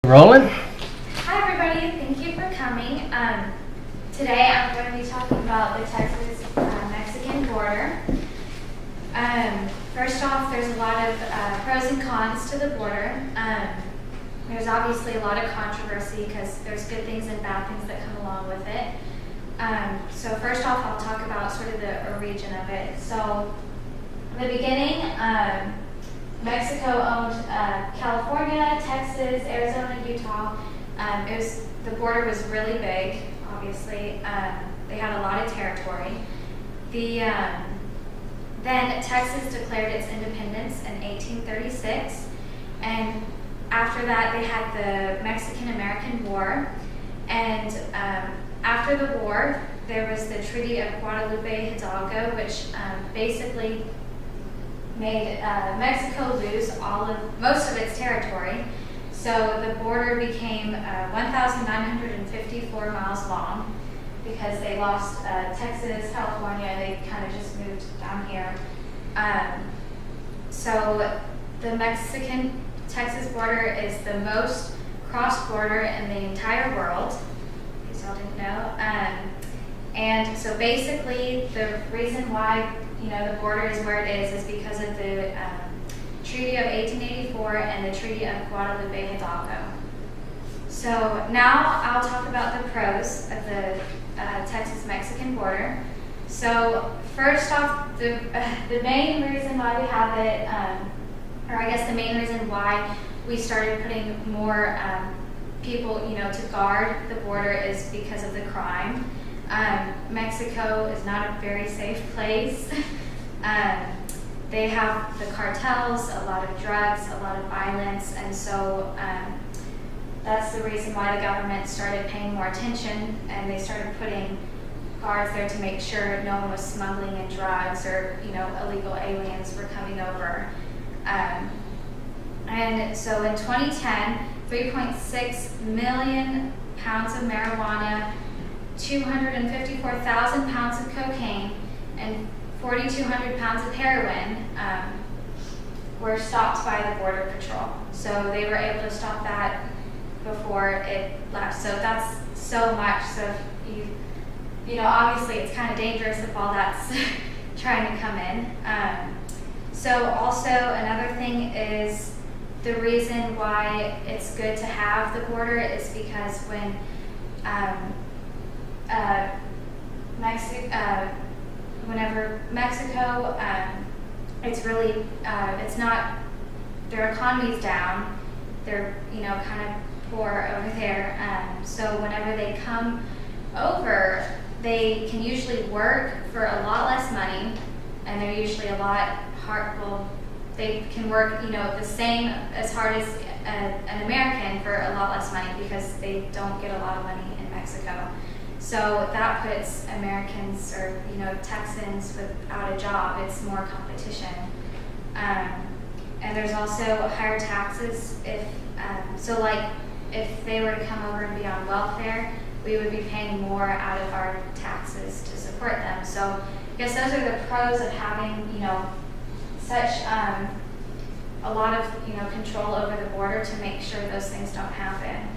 Rolling? Hi everybody, thank you for coming. Today I'm going to be talking about the Texas-Mexican border. First off, there's a lot of pros and cons to the border. There's obviously a lot of controversy because there's good things and bad things that come along with it. So first off, I'll talk about sort of the origin of it. So in the beginning, Mexico owned California, Texas, Arizona, Utah. The border was really big, obviously. They had a lot of territory. Then Texas declared its independence in 1836, and after that they had the Mexican-American War, and after the war there was the Treaty of Guadalupe Hidalgo, which basically made Mexico lose most of its territory. So the border became 1,954 miles long because they lost Texas, California, and they kind of just moved down here. So the Mexican-Texas border is the most cross-border in the entire world, in case y'all didn't know. And so basically the reason why the border is where it is because of the Treaty of 1884 and the Treaty of Guadalupe Hidalgo. So now I'll talk about the pros of the Texas-Mexican border. So first off, the main reason why we have it, or I guess the main reason why we started putting more people, to guard the border is because of the crime. Mexico is not a very safe place. They have the cartels, a lot of drugs, a lot of violence, and so that's the reason why the government started paying more attention, and they started putting guards there to make sure no one was smuggling in drugs or illegal aliens were coming over. And so in 2010, 3.6 million pounds of marijuana, 254,000 pounds of cocaine, and 4,200 pounds of heroin were stopped by the Border Patrol. So they were able to stop that before it left. So that's so much. So if obviously it's kind of dangerous if all that's trying to come in. So also another thing is the reason why it's good to have the border is because when whenever Mexico, it's really, it's not, their economy's down, they're, kind of poor over there, so whenever they come over, they can usually work for a lot less money, and they're usually a lot they can work, the same as hard as an American for a lot less money because they don't get a lot of money in Mexico. So that puts Americans or Texans without a job. It's more competition, and there's also higher taxes. If they were to come over and be on welfare, we would be paying more out of our taxes to support them. So I guess those are the pros of having such a lot of control over the border to make sure those things don't happen.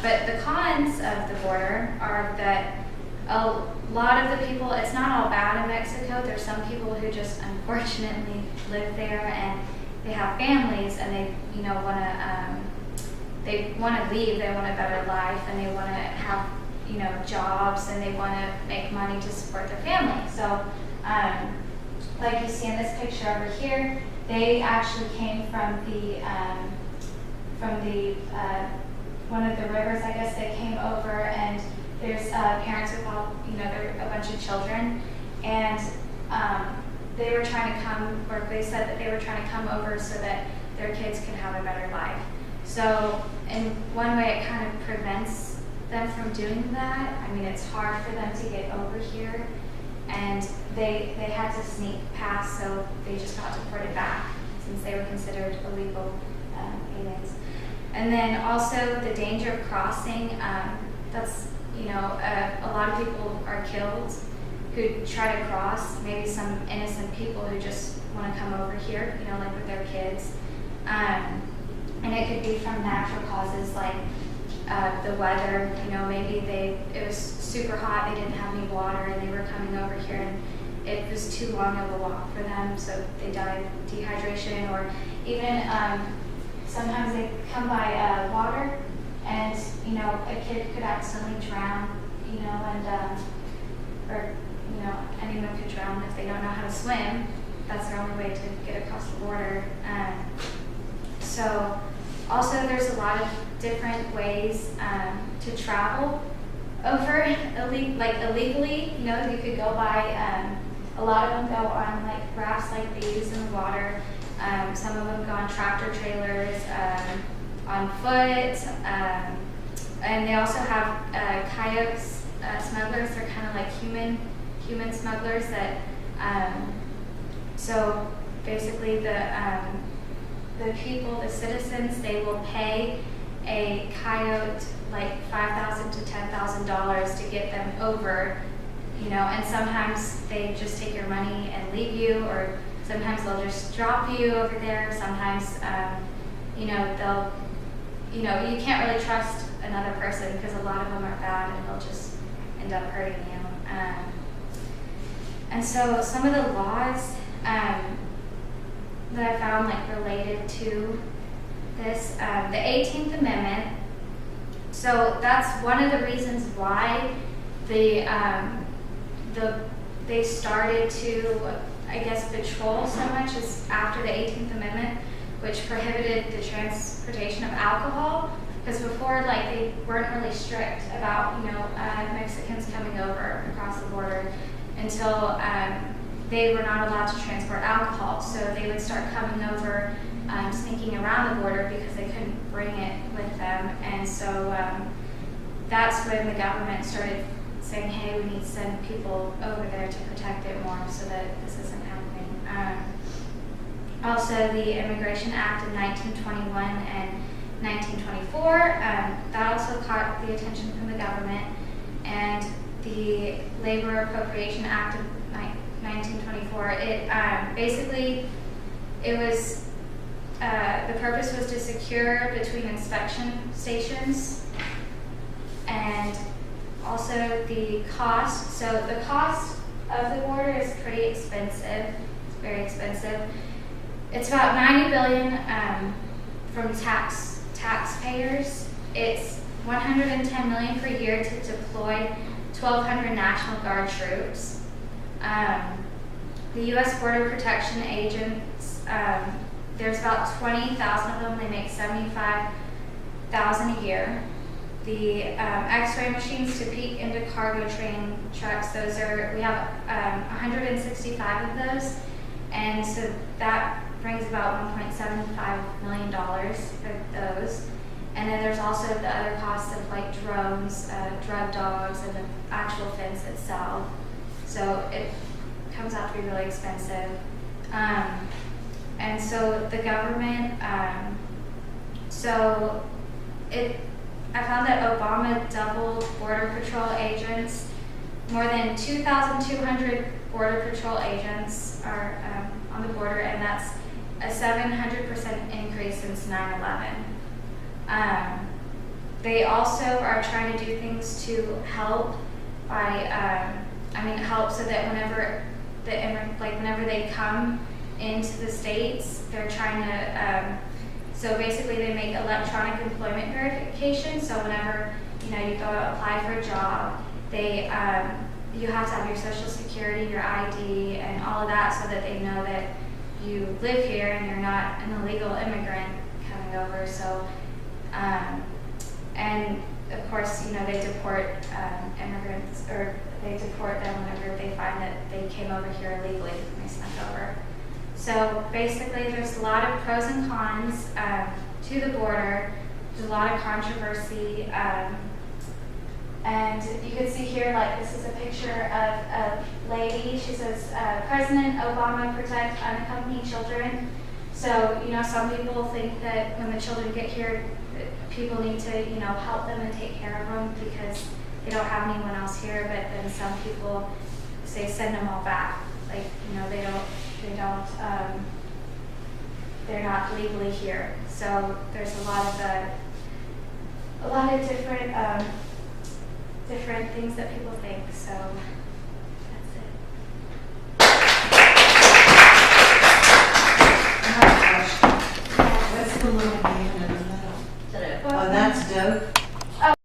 But the cons of the border are that a lot of the people, it's not all bad in Mexico. There's some people who just unfortunately live there and they have families and they want to leave. They want a better life and they want to have jobs and they want to make money to support their family. So like you see in this picture over here, they actually came from the one of the rivers, I guess. They came over, and there's parents with all, they're a bunch of children, and they were trying to come, or they said that they were trying to come over so that their kids could have a better life. So in one way, it kind of prevents them from doing that. I mean, it's hard for them to get over here, and they had to sneak past, so they just got deported back since they were considered illegal aliens. And then also the danger of crossing, that's, a lot of people are killed who try to cross, maybe some innocent people who just want to come over here, like with their kids. And it could be from natural causes like the weather. Maybe it was super hot, they didn't have any water, and they were coming over here, and it was too long of a walk for them, so they died of dehydration. Or even sometimes they come by water, and a kid could accidentally drown, or anyone could drown if they don't know how to swim. That's their only way to get across the border. So also there's a lot of different ways to travel over illegally. You could go by, a lot of them go on like rafts like these in the water. Some of them go on tractor trailers, on foot, and they also have coyotes, smugglers. They're kind of like human smugglers that, so basically the people, the citizens, they will pay a coyote like $5,000 to $10,000 to get them over, and sometimes they just take your money and leave you, or sometimes they'll just drop you over there. Sometimes, they'll, you can't really trust another person because a lot of them are bad and they'll just end up hurting you. And so some of the laws that I found related to this, the 18th Amendment. So that's one of the reasons why they started to, I guess, patrol so much is after the 18th Amendment, which prohibited the transportation of alcohol. Because before, they weren't really strict about, Mexicans coming over across the border until they were not allowed to transport alcohol. So they would start coming over, sneaking around the border because they couldn't bring it with them. And so that's when the government started saying, hey, we need to send people over there to protect it more so that this isn't happening. Also, the Immigration Act of 1921 and 1924, that also caught the attention from the government. And the Labor Appropriation Act of 1924, it was, the purpose was to secure between inspection stations, and also the cost. So the cost of the border is pretty expensive. It's very expensive. It's about $90 billion from taxpayers. It's $110 million per year to deploy 1,200 National Guard troops. The U.S. Border Protection agents, there's about 20,000 of them. They make $75,000 a year. The X-ray machines to peek into cargo train trucks, we have 165 of those, and so that brings about $1.75 million for those. And then there's also the other costs of drones, drug dogs, and the actual fence itself. So it comes out to be really expensive. And so the government, I found that Obama doubled Border Patrol agents. More than 2,200 Border Patrol agents are on the border, and that's a 700% increase since 9/11. They also are trying to do things to help by, help so that whenever they come into the States, they're trying to, so basically they make electronic employment verification. So whenever, you go to apply for a job, you have to have your social security, your ID, and all of that so that they know that you live here and you're not an illegal immigrant coming over. So, and of course, they deport immigrants, or they deport them whenever they find that they came over here illegally and they snuck over. So basically, there's a lot of pros and cons to the border. There's a lot of controversy. And you can see here, this is a picture of a lady. She says, President Obama protect unaccompanied children. So, some people think that when the children get here, people need to, help them and take care of them because they don't have anyone else here. But then some people say send them all back. They don't they're not legally here. So there's a lot of different things that people think. So that's it. What's the little man in the middle? Well, Oh, that's dope.